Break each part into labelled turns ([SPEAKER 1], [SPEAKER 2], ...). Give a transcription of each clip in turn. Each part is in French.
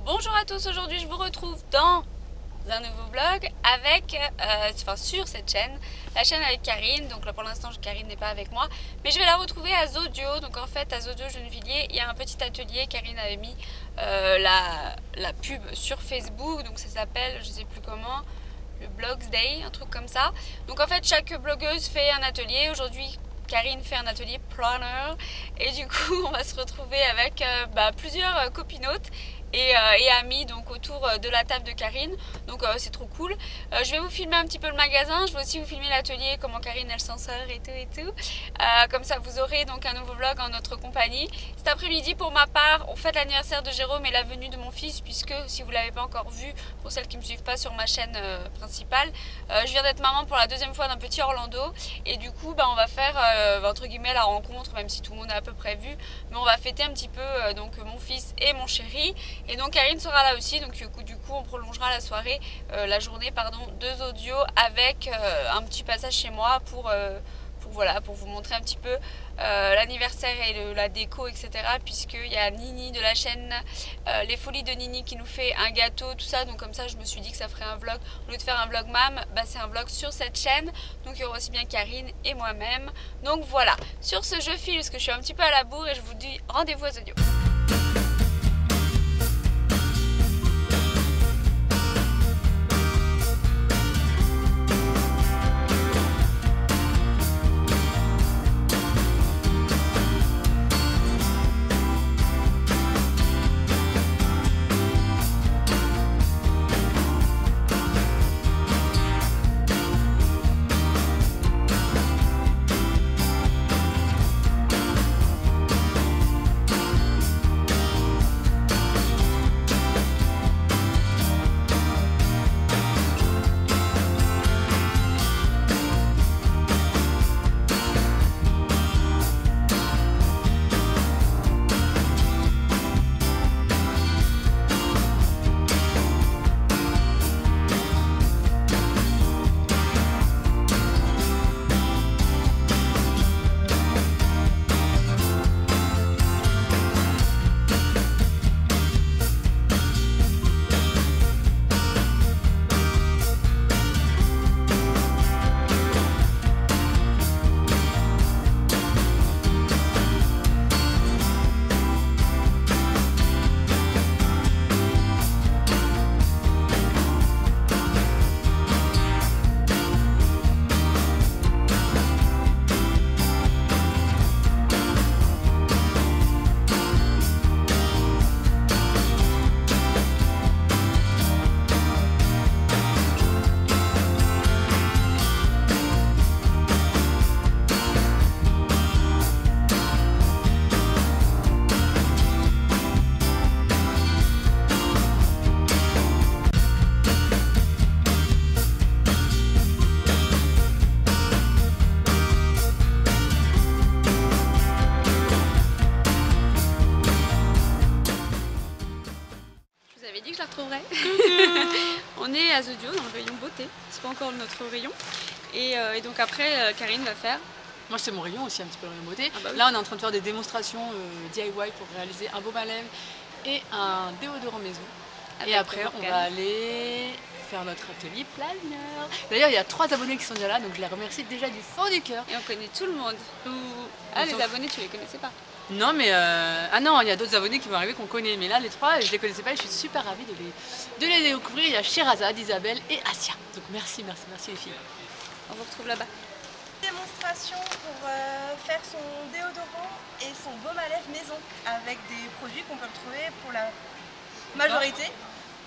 [SPEAKER 1] Bonjour à tous, aujourd'hui je vous retrouve dans un nouveau vlog avec, sur cette chaîne, la chaîne avec Karine. Donc là pour l'instant Karine n'est pas avec moi, mais je vais la retrouver à Zodio. Donc en fait à Zodio Gennevilliers il y a un petit atelier. Karine avait mis la pub sur Facebook, donc ça s'appelle, je sais plus comment, le Blogs Day, un truc comme ça. Donc en fait chaque blogueuse fait un atelier. Aujourd'hui Karine fait un atelier planner et du coup on va se retrouver avec plusieurs copinotes et amis donc autour de la table de Karine. Donc c'est trop cool. Je vais vous filmer un petit peu le magasin, je vais aussi vous filmer l'atelier, comment Karine elle s'en sort et tout. Comme ça vous aurez donc un nouveau vlog en notre compagnie. Cet après-midi pour ma part on fête l'anniversaire de Jérôme et la venue de mon fils, puisque si vous ne l'avez pas encore vu, pour celles qui ne me suivent pas sur ma chaîne principale, je viens d'être maman pour la deuxième fois d'un petit Orlando et du coup on va faire entre guillemets la rencontre, même si tout le monde a à peu près vu, mais on va fêter un petit peu donc mon fils et mon chéri. Et donc Karine sera là aussi, donc du coup on prolongera la soirée, la journée pardon, de Zodio avec un petit passage chez moi pour vous montrer un petit peu l'anniversaire et la déco, etc. Puisqu'il y a Nini de la chaîne Les Folies de Nini qui nous fait un gâteau, tout ça. Donc comme ça je me suis dit que ça ferait un vlog, au lieu de faire un vlog mam, c'est un vlog sur cette chaîne. Donc il y aura aussi bien Karine et moi-même. Donc voilà, sur ce je file parce que je suis un petit peu à la bourre et je vous dis rendez-vous à Zodio. Dit que je la retrouverai. On est à Zodio dans le rayon beauté, c'est pas encore notre rayon. Et donc après Karine va faire.
[SPEAKER 2] Moi c'est mon rayon aussi un petit peu le rayon beauté.
[SPEAKER 1] Ah bah oui.
[SPEAKER 2] Là on est en train de faire des démonstrations DIY pour réaliser un baume à lèvres et un déodorant maison. Et après on va aller faire notre atelier planner. D'ailleurs il y a 3 abonnés qui sont déjà là, donc je les remercie déjà du fond du cœur.
[SPEAKER 1] Et on connaît tout le monde. Ah les abonnés tu les connaissais pas?
[SPEAKER 2] Non mais ah non, il y a d'autres abonnés qui vont arriver qu'on connaît, mais là les 3 je les connaissais pas et je suis super ravie de les découvrir. Il y a Shirazad, Isabelle et Asia. Donc merci les filles.
[SPEAKER 1] On vous retrouve là-bas.
[SPEAKER 3] Démonstration pour faire son déodorant et son baume à lèvres maison avec des produits qu'on peut retrouver pour la majorité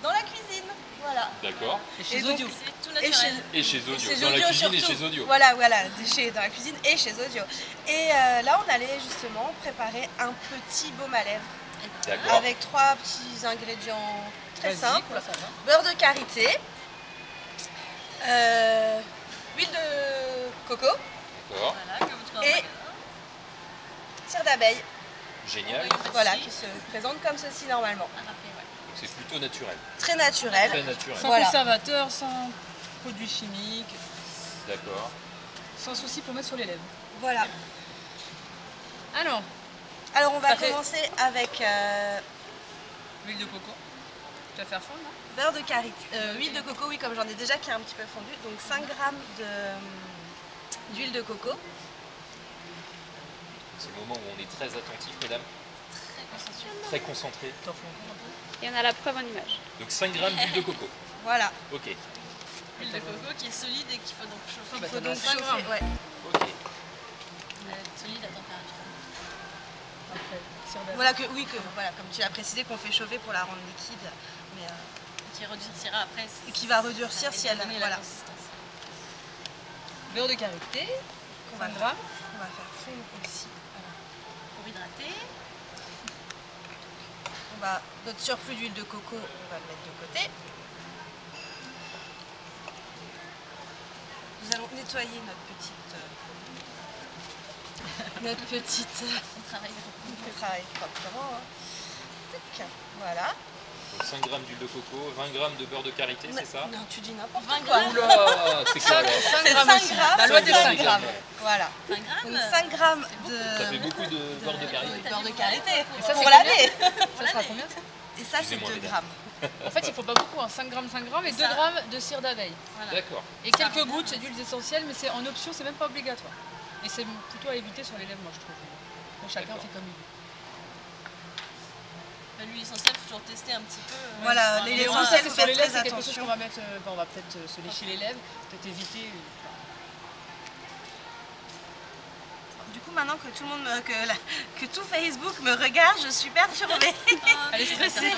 [SPEAKER 3] dans la cuisine. Voilà.
[SPEAKER 4] D'accord.
[SPEAKER 2] Et chez Zodio.
[SPEAKER 3] Tout naturel.
[SPEAKER 4] Et chez Zodio.
[SPEAKER 3] Chez
[SPEAKER 4] Dans la
[SPEAKER 3] Zodio
[SPEAKER 4] cuisine et
[SPEAKER 3] surtout.
[SPEAKER 4] chez Zodio.
[SPEAKER 3] Voilà, dans la cuisine et chez Zodio. Et là, on allait justement préparer un petit baume à lèvres.
[SPEAKER 4] D'accord.
[SPEAKER 3] Avec 3 petits ingrédients très simples. Beurre de karité, huile de coco
[SPEAKER 4] D'accord.
[SPEAKER 3] et cire d'abeille.
[SPEAKER 4] Génial.
[SPEAKER 3] Voilà, qui se présente comme ceci normalement.
[SPEAKER 4] C'est plutôt naturel.
[SPEAKER 3] Très naturel.
[SPEAKER 4] Très naturel.
[SPEAKER 2] Sans
[SPEAKER 3] Voilà.
[SPEAKER 2] conservateur, sans produits chimiques,
[SPEAKER 4] D'accord.
[SPEAKER 2] sans souci pour mettre sur les lèvres.
[SPEAKER 3] Voilà.
[SPEAKER 2] Alors,
[SPEAKER 3] Alors on va
[SPEAKER 2] Parfait.
[SPEAKER 3] commencer avec
[SPEAKER 2] l'huile de coco. Tu vas faire fondre là?
[SPEAKER 3] Beurre de karité, huile de coco, oui, comme j'en ai déjà qui est un petit peu fondu. Donc 5 g d'huile de coco.
[SPEAKER 4] C'est le moment où on est très attentif, mesdames. Très concentré.
[SPEAKER 2] T'en fais encore un peu?
[SPEAKER 1] Et on a la preuve en image.
[SPEAKER 4] Donc 5 g d'huile de coco.
[SPEAKER 3] Voilà.
[SPEAKER 4] Ok.
[SPEAKER 5] L'huile de coco qui est solide et qu'il faut donc chauffer.
[SPEAKER 2] Bah,
[SPEAKER 3] Il faut
[SPEAKER 2] t'en as
[SPEAKER 3] donc
[SPEAKER 2] 5
[SPEAKER 3] chauffer.
[SPEAKER 2] grammes.
[SPEAKER 3] Ouais.
[SPEAKER 4] Ok.
[SPEAKER 5] Elle est solide à température.
[SPEAKER 2] Après, cire d'ail.
[SPEAKER 3] Voilà, voilà, comme tu l'as précisé, qu'on fait chauffer pour la rendre liquide. Mais,
[SPEAKER 5] Qui redurcira après.
[SPEAKER 3] et qui va redurcir si elle a
[SPEAKER 5] la
[SPEAKER 3] voilà,
[SPEAKER 5] consistance.
[SPEAKER 2] Beurre de karité,
[SPEAKER 3] qu'on
[SPEAKER 2] 5
[SPEAKER 3] va,
[SPEAKER 2] grammes.
[SPEAKER 3] on va faire fondre aussi.
[SPEAKER 5] Pour hydrater.
[SPEAKER 3] On va, notre surplus d'huile de coco, on va le mettre de côté. Nous allons nettoyer notre petite
[SPEAKER 5] On travaille
[SPEAKER 3] proprement. Hein. Tac, voilà.
[SPEAKER 4] Donc 5 g d'huile de coco, 20 g de beurre de karité, c'est ça?
[SPEAKER 3] Non, tu dis n'importe
[SPEAKER 5] 20
[SPEAKER 3] quoi.
[SPEAKER 5] grammes.
[SPEAKER 4] Oula, c'est quoi alors?
[SPEAKER 2] 5
[SPEAKER 3] C'est
[SPEAKER 2] grammes
[SPEAKER 3] 5
[SPEAKER 2] aussi.
[SPEAKER 3] grammes.
[SPEAKER 2] La loi des
[SPEAKER 3] 5
[SPEAKER 2] 5
[SPEAKER 3] grammes. Voilà.
[SPEAKER 5] 20
[SPEAKER 3] Donc
[SPEAKER 5] grammes.
[SPEAKER 3] 5 grammes
[SPEAKER 4] Ça fait beaucoup de beurre de karité.
[SPEAKER 3] beurre de karité
[SPEAKER 2] Et ça,
[SPEAKER 3] pour
[SPEAKER 2] c'est
[SPEAKER 3] laver.
[SPEAKER 2] Ça sera combien ça?
[SPEAKER 3] Et ça, c'est
[SPEAKER 4] Excusez-moi,
[SPEAKER 3] 2
[SPEAKER 4] mesdames.
[SPEAKER 3] grammes.
[SPEAKER 2] En fait, il faut pas beaucoup, hein. 5 grammes et 2
[SPEAKER 5] Ça.
[SPEAKER 2] grammes de cire d'abeille.
[SPEAKER 5] Voilà.
[SPEAKER 4] D'accord.
[SPEAKER 2] Et
[SPEAKER 5] Ça
[SPEAKER 2] quelques
[SPEAKER 5] revient,
[SPEAKER 2] gouttes
[SPEAKER 5] ouais.
[SPEAKER 2] d'huiles essentielles, mais c'est en option, c'est même pas obligatoire. Et c'est plutôt à éviter sur les lèvres, moi je trouve. Mais chacun
[SPEAKER 4] D'accord.
[SPEAKER 2] fait comme il veut.
[SPEAKER 5] L'huile essentielle, il faut toujours tester un petit peu.
[SPEAKER 3] Voilà,
[SPEAKER 5] pour
[SPEAKER 3] les
[SPEAKER 5] un
[SPEAKER 2] Les
[SPEAKER 3] essentiels,
[SPEAKER 5] endroit.
[SPEAKER 2] essentiels,
[SPEAKER 3] faut
[SPEAKER 2] c'est sur
[SPEAKER 3] faire
[SPEAKER 2] les lèvres,
[SPEAKER 3] très
[SPEAKER 2] c'est quelque chose
[SPEAKER 3] attention.
[SPEAKER 2] qu'on va mettre. On va peut-être se lécher les lèvres, peut-être éviter.
[SPEAKER 3] Du coup, maintenant que tout le monde, que tout Facebook me regarde, je suis perturbée.
[SPEAKER 2] Elle est stressée.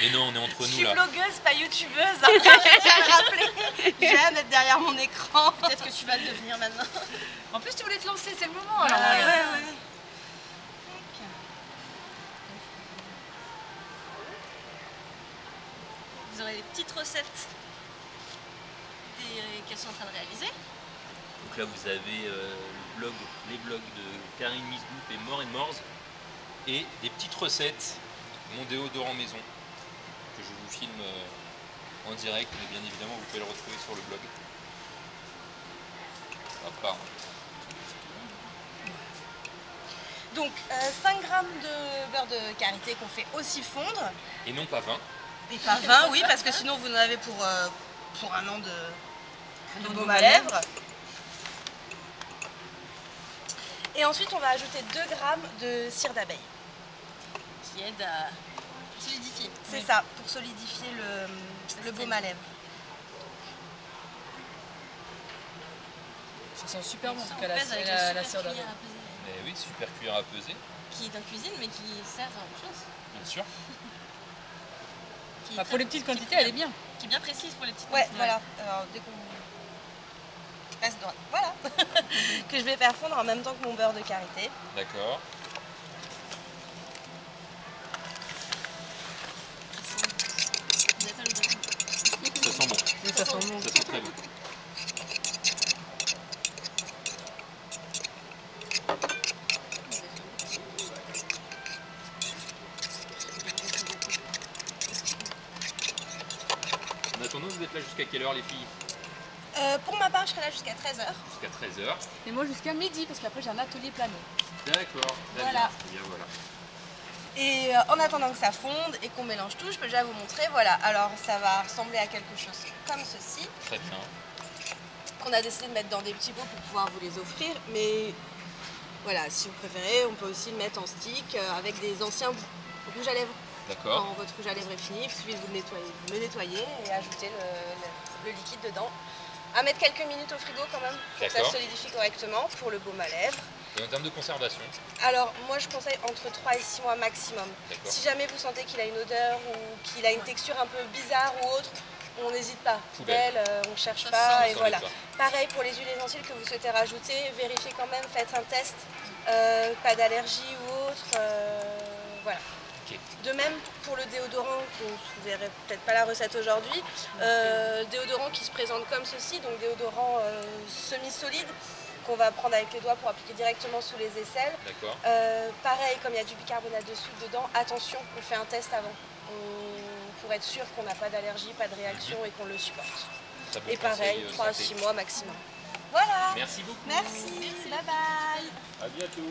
[SPEAKER 4] Mais non, on est entre
[SPEAKER 3] Je
[SPEAKER 4] nous
[SPEAKER 3] suis
[SPEAKER 4] là.
[SPEAKER 3] blogueuse, pas youtubeuse. Hein. Je tiens à le rappeler. J'aime être derrière mon écran.
[SPEAKER 5] Peut-être que tu vas le devenir maintenant.
[SPEAKER 2] En plus, tu voulais te lancer, c'est le moment.
[SPEAKER 3] Ouais,
[SPEAKER 2] Alors, regarde.
[SPEAKER 3] ouais.
[SPEAKER 5] Vous aurez des petites recettes qu'elles sont en train de réaliser.
[SPEAKER 4] Donc là vous avez les blogs de Karine Misgoop et More Morse et des petites recettes, mon déodorant maison que je vous filme en direct, mais bien évidemment vous pouvez le retrouver sur le blog. Hop là.
[SPEAKER 3] Donc 5 grammes de beurre de karité qu'on fait aussi fondre.
[SPEAKER 4] Et non pas 20.
[SPEAKER 3] Et pas 20, oui, parce que sinon vous en avez pour un an de baume à lèvres. Et ensuite on va ajouter 2 grammes de cire d'abeille.
[SPEAKER 5] Qui aide à solidifier.
[SPEAKER 3] C'est ça, pour solidifier le baume à lèvres.
[SPEAKER 2] Ça sent super bon en
[SPEAKER 5] Ça,
[SPEAKER 2] tout
[SPEAKER 5] on
[SPEAKER 2] cas
[SPEAKER 5] pèse avec
[SPEAKER 2] la
[SPEAKER 5] super
[SPEAKER 2] cire d'abeille.
[SPEAKER 5] cuillère à peser.
[SPEAKER 4] Mais oui, super cuillère à peser,
[SPEAKER 5] Qui est en cuisine mais qui sert à autre chose.
[SPEAKER 4] bien sûr.
[SPEAKER 5] Qui est
[SPEAKER 2] Bah, pour les petites quantités, elle est bien.
[SPEAKER 5] Qui est bien précise pour les petites
[SPEAKER 3] Ouais,
[SPEAKER 5] quantités.
[SPEAKER 3] voilà. Alors dès qu'on reste droit, voilà. Que je vais faire fondre en même temps que mon beurre de karité.
[SPEAKER 4] D'accord.
[SPEAKER 5] Vous êtes à l'odeur.
[SPEAKER 4] Ça sent bon.
[SPEAKER 2] Oui, ça sent bon.
[SPEAKER 4] Ça sent très bon. En attendant, vous êtes là jusqu'à quelle heure les filles?
[SPEAKER 3] Pour ma part, je serai là jusqu'à 13h.
[SPEAKER 4] Jusqu'à 13h.
[SPEAKER 2] Et moi jusqu'à midi, parce qu'après j'ai un atelier plané.
[SPEAKER 4] D'accord, très
[SPEAKER 3] Voilà.
[SPEAKER 4] bien. Eh bien voilà.
[SPEAKER 3] Et en attendant que ça fonde et qu'on mélange tout, je peux déjà vous montrer. Voilà, alors ça va ressembler à quelque chose comme ceci,
[SPEAKER 4] Très bien.
[SPEAKER 3] qu'on a décidé de mettre dans des petits pots pour pouvoir vous les offrir. Mais voilà, si vous préférez, on peut aussi le mettre en stick avec des anciens rouges à lèvres.
[SPEAKER 4] D'accord.
[SPEAKER 3] Quand votre rouge à lèvres est fini, il suffit de vous le nettoyer et ajouter le liquide dedans. À mettre quelques minutes au frigo quand même pour que ça se solidifie correctement pour le baume à lèvres.
[SPEAKER 4] Et en termes de conservation?
[SPEAKER 3] Alors moi je conseille entre 3 et 6 mois maximum. Si jamais vous sentez qu'il a une odeur ou qu'il a une texture un peu bizarre ou autre, on n'hésite pas. Poubelle, on ne cherche pas et voilà. Pareil pour les huiles essentielles que vous souhaitez rajouter, vérifiez quand même, faites un test, pas d'allergie ou autre, voilà.
[SPEAKER 4] Okay.
[SPEAKER 3] De même pour le déodorant, vous ne verrez peut-être pas la recette aujourd'hui, déodorant qui se présente comme ceci, donc déodorant semi-solide qu'on va prendre avec les doigts pour appliquer directement sous les aisselles.
[SPEAKER 4] D'accord.
[SPEAKER 3] Pareil, comme il y a du bicarbonate de soude dedans, attention, on fait un test avant, pour être sûr qu'on n'a pas d'allergie, pas de réaction et qu'on le supporte.
[SPEAKER 4] Très bon
[SPEAKER 3] et pareil, 3 à 6 mois maximum. Voilà.
[SPEAKER 4] Merci beaucoup.
[SPEAKER 3] Merci. Bye bye.
[SPEAKER 4] À bientôt.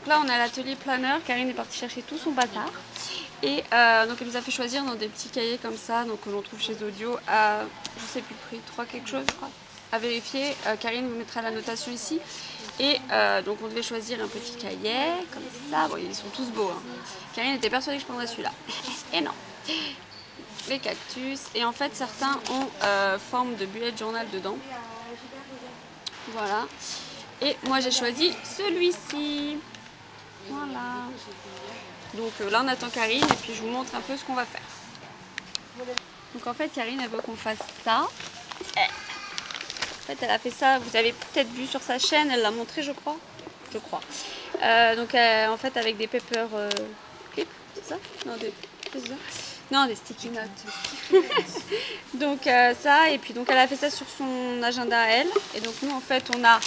[SPEAKER 1] donc là on a l'atelier planeur. Karine est partie chercher tout son bazar. Et donc elle nous a fait choisir dans des petits cahiers comme ça, donc que l'on trouve chez Audio à, je sais plus le prix, 3 quelque chose je crois. À vérifier, Karine vous mettra la notation ici. Et donc on devait choisir un petit cahier, comme ça, bon ils sont tous beaux. Hein. Karine était persuadée que je prendrais celui-là. Et non. Les cactus, et en fait certains ont forme de bullet journal dedans. Voilà. Et moi j'ai choisi celui-ci. Voilà. Donc là on attend Karine et puis je vous montre un peu ce qu'on va faire. Donc en fait Karine elle veut qu'on fasse ça. En fait elle a fait ça, vous avez peut-être vu sur sa chaîne, elle l'a montré je crois. Donc en fait avec des paper clips, c'est ça? Non, des sticky notes. Donc ça, et puis donc elle a fait ça sur son agenda à elle. Et donc nous en fait on a,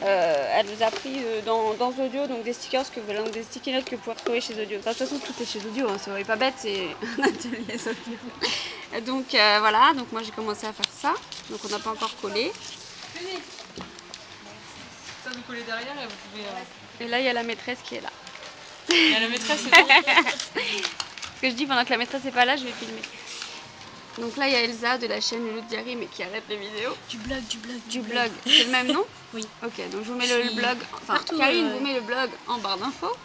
[SPEAKER 1] elle nous a pris dans Audio donc des stickers, des sticky notes que vous pouvez retrouver chez Audio. Enfin, de toute façon tout est chez Audio, hein, c'est pas bête, c'est un atelier Audio. Donc voilà, donc moi j'ai commencé à faire ça. Donc on n'a pas encore collé.
[SPEAKER 2] Ça vous collez derrière et vous pouvez...
[SPEAKER 1] Et là il y a la maîtresse qui est là.
[SPEAKER 2] Il y a la maîtresse, c'est bon.
[SPEAKER 1] Ce que je dis pendant que la maîtresse n'est pas là, je vais filmer. Donc là, il y a Elsa de la chaîne Loulou Diary, mais qui arrête les vidéos.
[SPEAKER 5] Du blog.
[SPEAKER 1] C'est le même nom?
[SPEAKER 5] Oui.
[SPEAKER 1] Ok, donc je vous mets le blog. Enfin, partout, Karine vous met le blog en barre d'infos.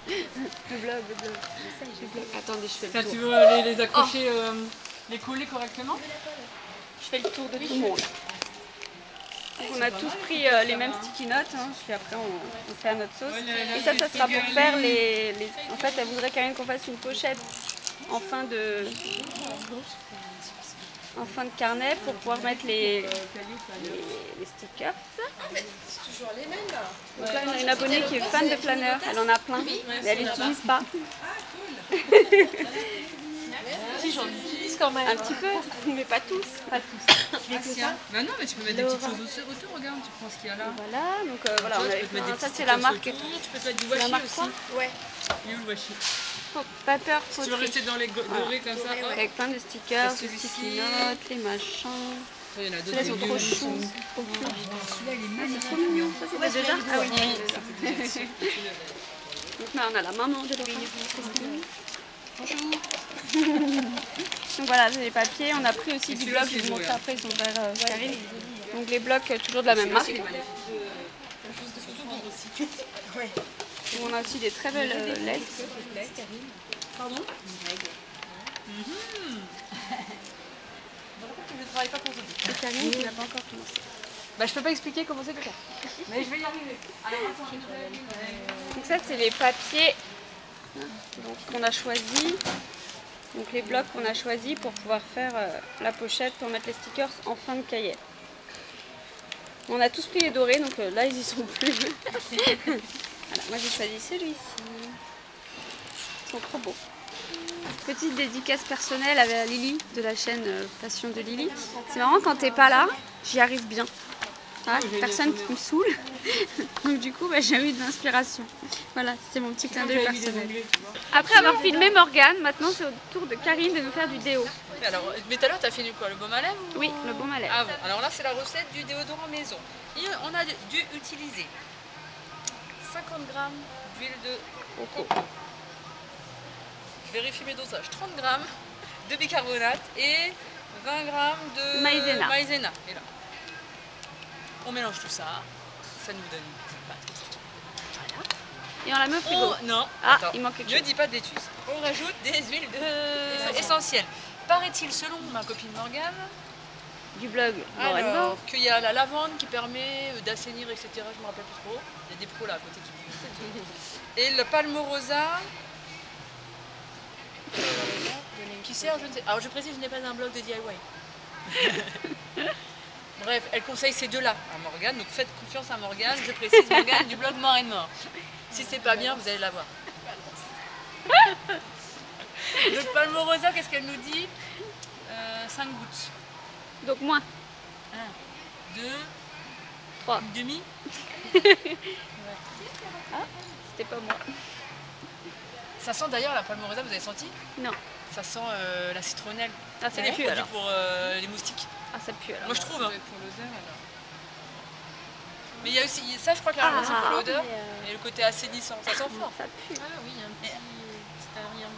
[SPEAKER 1] Le blog. Attendez, je fais le tour.
[SPEAKER 2] Tu veux les accrocher, les coller correctement?
[SPEAKER 1] Je fais le tour de tout le monde. Donc on a tous pris les mêmes sticky notes, hein, puis après on fait à notre sauce. Et ça sera pour faire les... En fait, elle voudrait Karine qu'on fasse une pochette en fin de carnet pour pouvoir mettre les stickers.
[SPEAKER 3] C'est toujours les mêmes là.
[SPEAKER 1] Donc là, on a une abonnée qui est fan de planeur, elle en a plein, mais elle les utilise pas.
[SPEAKER 2] Si, j'en utilise quand même.
[SPEAKER 1] Un petit peu, mais pas tous.
[SPEAKER 2] Bah non, mais tu peux mettre des petites choses autour, regarde, tu prends ce qu'il y a là.
[SPEAKER 1] Voilà, donc voilà,
[SPEAKER 2] tu
[SPEAKER 1] on
[SPEAKER 2] peux
[SPEAKER 1] avait
[SPEAKER 2] te mettre des
[SPEAKER 1] ça
[SPEAKER 2] petits
[SPEAKER 1] c'est la marque.
[SPEAKER 2] autour, tu peux te mettre du washi aussi.
[SPEAKER 3] Ouais.
[SPEAKER 2] Il est où le washi?
[SPEAKER 1] Paper
[SPEAKER 2] Si tu veux rester dans les dorés comme ça, hop.
[SPEAKER 1] Avec plein de stickers, des sticky notes, les machins.
[SPEAKER 2] Il y en a d'autres.
[SPEAKER 1] Ceux-là sont trop choux.
[SPEAKER 2] Celui-là il est magnifique.
[SPEAKER 1] Ça c'était déjà? Ah oui, donc là on a la maman de Laura. Bonjour. Donc voilà, c'est les papiers. On a pris aussi du bloc, je vais vous montrer après, ils sont vers Karine. Donc les blocs toujours de la même marque. On a aussi des très belles laisses. Pardon?
[SPEAKER 2] Je ne travaille pas pour vous.
[SPEAKER 1] C'est Karine qui n'a pas encore commencé.
[SPEAKER 2] Bah, je peux pas expliquer comment c'est que ça. Mais je vais y arriver. Alors,
[SPEAKER 1] donc ça c'est les papiers qu'on a choisis. Donc les blocs qu'on a choisis pour pouvoir faire la pochette, pour mettre les stickers en fin de cahier. On a tous pris les dorés, donc là ils y sont plus. Voilà, moi j'ai choisi celui-ci. Ils sont trop beaux. Petite dédicace personnelle à Lily de la chaîne Passion de Lily. C'est marrant, quand t'es pas là, j'y arrive bien. Ah, personne qui me saoule. Donc du coup, j'ai eu de l'inspiration. Voilà, c'est mon petit clin d'œil personnel. Après avoir filmé Morgane, maintenant c'est au tour de Karine de nous faire du déo.
[SPEAKER 2] Alors, mais tout à l'heure, t'as fini quoi? Le baume à lèvres ou...
[SPEAKER 1] Oui, le baume à lèvres.
[SPEAKER 2] Ah bon, alors là, c'est la recette du déodorant maison. Et on a dû utiliser 50 g d'huile de coco. Je vérifie mes dosages. 30 g de bicarbonate et 20 g de maïzena. Et là, on mélange tout ça. Ça nous donne une petite pâte. Voilà.
[SPEAKER 1] Et on la met au frigo.
[SPEAKER 2] Non,
[SPEAKER 1] attends, il manque quelque chose.
[SPEAKER 2] Ne dis pas de bêtises. On rajoute des huiles essentielles. Paraît-il, selon ma copine Morgane,
[SPEAKER 1] du blog
[SPEAKER 2] alors qu'il y a la lavande qui permet d'assainir, etc. Je me rappelle plus trop. Il y a des pros là à côté qui disent. Et le palmorosa qui sert, je ne sais. Alors je précise, je n'ai pas un blog de DIY. Bref, elle conseille ces deux-là à Morgane, donc faites confiance à Morgane. Je précise, Morgane du blog Mort et Mort. Si c'est pas bien, vous allez la voir. Donc palmorosa, qu'est-ce qu'elle nous dit? 5 gouttes.
[SPEAKER 1] Donc moins.
[SPEAKER 2] 1, 2,
[SPEAKER 1] 3.
[SPEAKER 2] Une demi.
[SPEAKER 1] Ah, c'était pas moi.
[SPEAKER 2] Ça sent d'ailleurs la palmorosa, vous avez senti?
[SPEAKER 1] Non.
[SPEAKER 2] Ça sent la citronnelle.
[SPEAKER 1] Ah, ça pue alors.
[SPEAKER 2] Pour les moustiques.
[SPEAKER 1] Ah, ça pue alors.
[SPEAKER 2] Moi je trouve. Hein.
[SPEAKER 5] Pour l'odeur alors.
[SPEAKER 2] Mais il y a aussi ça, je crois que c'est pour l'odeur et le côté assainissant, ça sent fort.
[SPEAKER 1] Ça pue.
[SPEAKER 5] Ah oui, il y a un petit arrière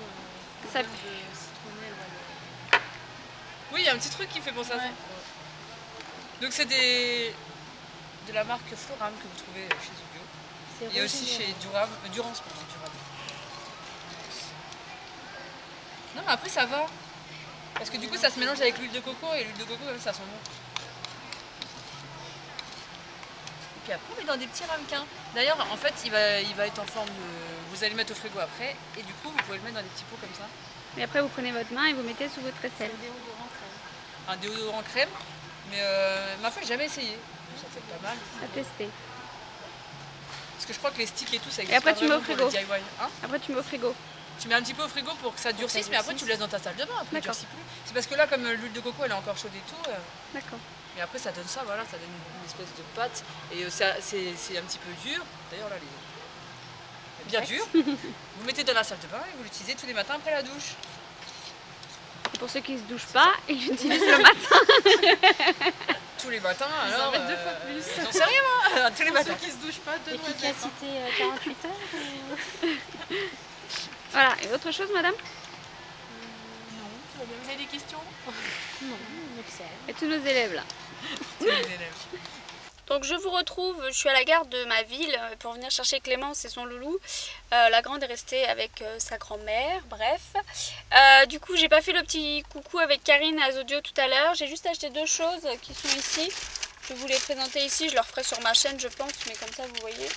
[SPEAKER 1] Ça
[SPEAKER 5] de
[SPEAKER 1] pue.
[SPEAKER 5] citronnelle.
[SPEAKER 2] Oui, il y a un petit truc qui fait penser à ça. Donc c'est de la marque Floram que vous trouvez chez Zubio. Et aussi chez Durance. Non, mais après ça va. Parce que du coup ça se mélange avec l'huile de coco et l'huile de coco ça sent bon. Et puis après on met dans des petits ramequins. D'ailleurs en fait il va être en forme de... Vous allez le mettre au frigo après et du coup vous pouvez le mettre dans des petits pots comme ça.
[SPEAKER 1] Et après vous prenez votre main et vous mettez sous votre aisselle.
[SPEAKER 2] Un déodorant crème. Mais ma foi j'ai jamais essayé. Ça fait pas mal.
[SPEAKER 1] À tester.
[SPEAKER 2] Parce que je crois que les sticks et tout ça existe
[SPEAKER 1] Et après
[SPEAKER 2] pas
[SPEAKER 1] tu mets au
[SPEAKER 2] vraiment pour
[SPEAKER 1] frigo.
[SPEAKER 2] le DIY. Hein,
[SPEAKER 1] Après tu mets au frigo.
[SPEAKER 2] tu mets un petit peu au frigo pour que ça durcisse, mais après tu le laisses dans ta salle de bain, après il durcit plus. C'est parce que là, comme l'huile de coco elle est encore chaude et tout,
[SPEAKER 1] D'accord.
[SPEAKER 2] et après ça donne ça, voilà, ça donne une espèce de pâte. Et c'est un petit peu dur, d'ailleurs là, bien dur. Vous mettez dans la salle de bain et vous l'utilisez tous les matins après la douche.
[SPEAKER 1] Et pour ceux qui ne se douchent pas, ils l'utilisent le matin.
[SPEAKER 2] Tous les matins,
[SPEAKER 5] Ils
[SPEAKER 2] alors.
[SPEAKER 5] en mettent 2 fois plus.
[SPEAKER 2] J'en sais rien, moi. Tous les matins.
[SPEAKER 5] Ceux qui se douchent pas, 2 noisettes.
[SPEAKER 6] Efficacité 48 heures
[SPEAKER 1] Voilà. Et autre chose, madame?
[SPEAKER 2] Non, tout va bien. Vous avez des questions?
[SPEAKER 6] Non, on observe.
[SPEAKER 1] Et tous nos élèves là.
[SPEAKER 2] Tous les élèves.
[SPEAKER 1] Donc je vous retrouve, je suis à la gare de ma ville pour venir chercher Clémence et son loulou. La grande est restée avec sa grand-mère, bref. Du coup j'ai pas fait le petit coucou avec Karine à Zodio tout à l'heure. J'ai juste acheté 2 choses qui sont ici. Je vais vous les présenter ici, je le referai sur ma chaîne je pense, mais comme ça vous voyez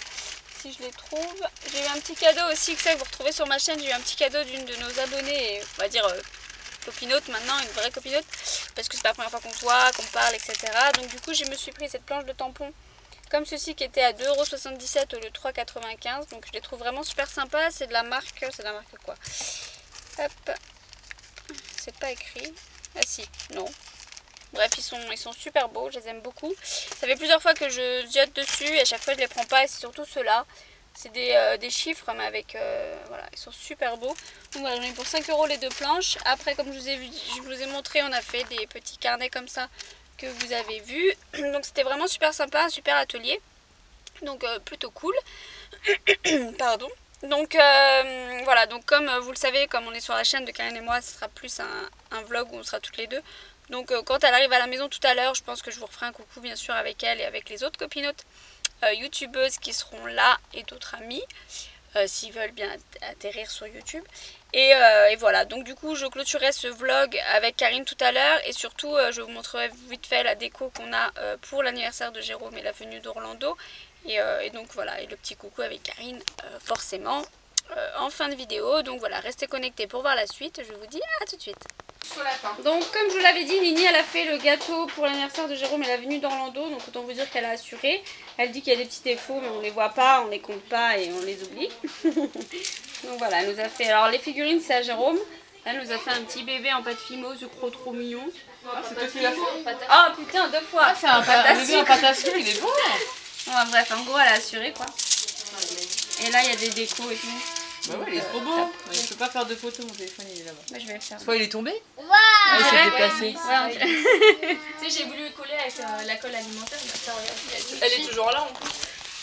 [SPEAKER 1] si je les trouve. J'ai eu un petit cadeau aussi, que ça vous retrouvez sur ma chaîne, j'ai eu un petit cadeau d'une de nos abonnées, on va dire copinote maintenant, une vraie copinote, parce que c'est pas la première fois qu'on se voit, qu'on parle, etc. Donc du coup je me suis pris cette planche de tampons comme ceci qui était à 2,77 € au lieu de 3,95 €. Donc je les trouve vraiment super sympa. C'est de la marque quoi? Hop, c'est pas écrit. Ah si, non. Bref, ils sont super beaux, je les aime beaucoup. Ça fait plusieurs fois que je ziote dessus et à chaque fois je les prends pas, et c'est surtout ceux-là. C'est des chiffres, mais avec, voilà, ils sont super beaux. Donc voilà, j'en ai pour 5 € les 2 planches. Après, comme je vous ai montré, on a fait des petits carnets comme ça que vous avez vu. Donc c'était vraiment super sympa, un super atelier. Donc plutôt cool. Pardon. Donc voilà, donc comme vous le savez, comme on est sur la chaîne de Karine et moi, ce sera plus un vlog où on sera toutes les deux. Donc quand elle arrive à la maison tout à l'heure, je pense que je vous referai un coucou bien sûr avec elle et avec les autres copinotes youtubeuses qui seront là et d'autres amis s'ils veulent bien atterrir sur YouTube. Et voilà, donc du coup je clôturerai ce vlog avec Karine tout à l'heure et surtout je vous montrerai vite fait la déco qu'on a pour l'anniversaire de Jérôme et la venue d'Orlando. Et donc voilà, et le petit coucou avec Karine forcément en fin de vidéo. Donc voilà, restez connectés pour voir la suite. Je vous dis à tout de suite. Donc comme je vous l'avais dit, Nini elle a fait le gâteau pour l'anniversaire de Jérôme et la venue d'Orlando. Donc autant vous dire qu'elle a assuré. Elle dit qu'il y a des petits défauts mais on les voit pas, on les compte pas et on les oublie. Donc voilà, elle nous a fait, alors les figurines c'est à Jérôme. Elle nous a fait un petit bébé en pâte fimo, ce croc trop mignon.
[SPEAKER 2] Ah, c'est toi qui l'as fait?
[SPEAKER 1] Ah putain, 2 fois.
[SPEAKER 2] Ah, c'est un bébé en pâte à sucre, il est bon.
[SPEAKER 1] Bon, bref, en gros elle a assuré quoi. Et là il y a des décos et tout.
[SPEAKER 2] Bah ouais, il est trop beau. Je peux pas faire de photos, mon téléphone il est là-bas.
[SPEAKER 1] Bah, je vais le faire.
[SPEAKER 2] Soit il est tombé.
[SPEAKER 1] Ah,
[SPEAKER 2] il s'est déplacé.
[SPEAKER 1] Ouais,
[SPEAKER 5] Tu sais, j'ai voulu coller avec la colle alimentaire, mais ça, regarde.
[SPEAKER 2] Elle est toujours là en plus.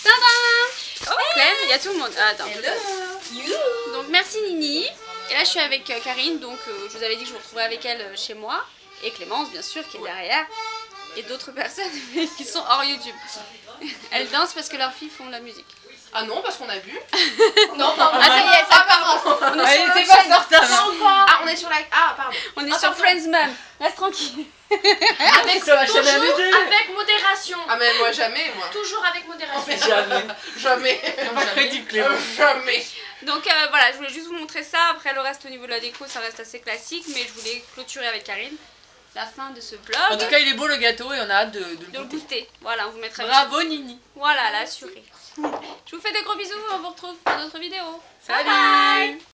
[SPEAKER 1] oh, Clem, il y a tout le monde. Ah, attends. Donc merci Nini. Et là je suis avec Karine, donc je vous avais dit que je vous retrouverai avec elle chez moi. Et Clémence bien sûr qui est derrière. Et d'autres personnes qui sont hors YouTube. Elles dansent parce que leurs filles font de la musique.
[SPEAKER 7] Ah non, parce qu'on a bu.
[SPEAKER 1] Non, pardon. Ah ça y est, ça pardon. On est sur la chaîne.
[SPEAKER 7] Ah, on est sur la. Ah, pardon.
[SPEAKER 1] On est sur Friends Mum. Reste tranquille.
[SPEAKER 7] Avec,
[SPEAKER 2] sur la chaîne à
[SPEAKER 7] toujours
[SPEAKER 2] bébé.
[SPEAKER 7] avec modération. Ah, mais moi, jamais, moi. Toujours avec modération.
[SPEAKER 2] Jamais.
[SPEAKER 7] Jamais.
[SPEAKER 2] Pas crédible, Clément.
[SPEAKER 7] Jamais.
[SPEAKER 1] Donc voilà, je voulais juste vous montrer ça. Après le reste au niveau de la déco, ça reste assez classique. Mais je voulais clôturer avec Karine la fin de ce vlog.
[SPEAKER 2] En tout cas, il est beau le gâteau et on a hâte de le goûter.
[SPEAKER 1] Voilà, on vous mettra.
[SPEAKER 2] Bravo Nini.
[SPEAKER 1] Voilà, l'assuré. Je vous fais des gros bisous, on vous retrouve pour d'autres vidéos.
[SPEAKER 2] Salut.
[SPEAKER 1] Bye bye.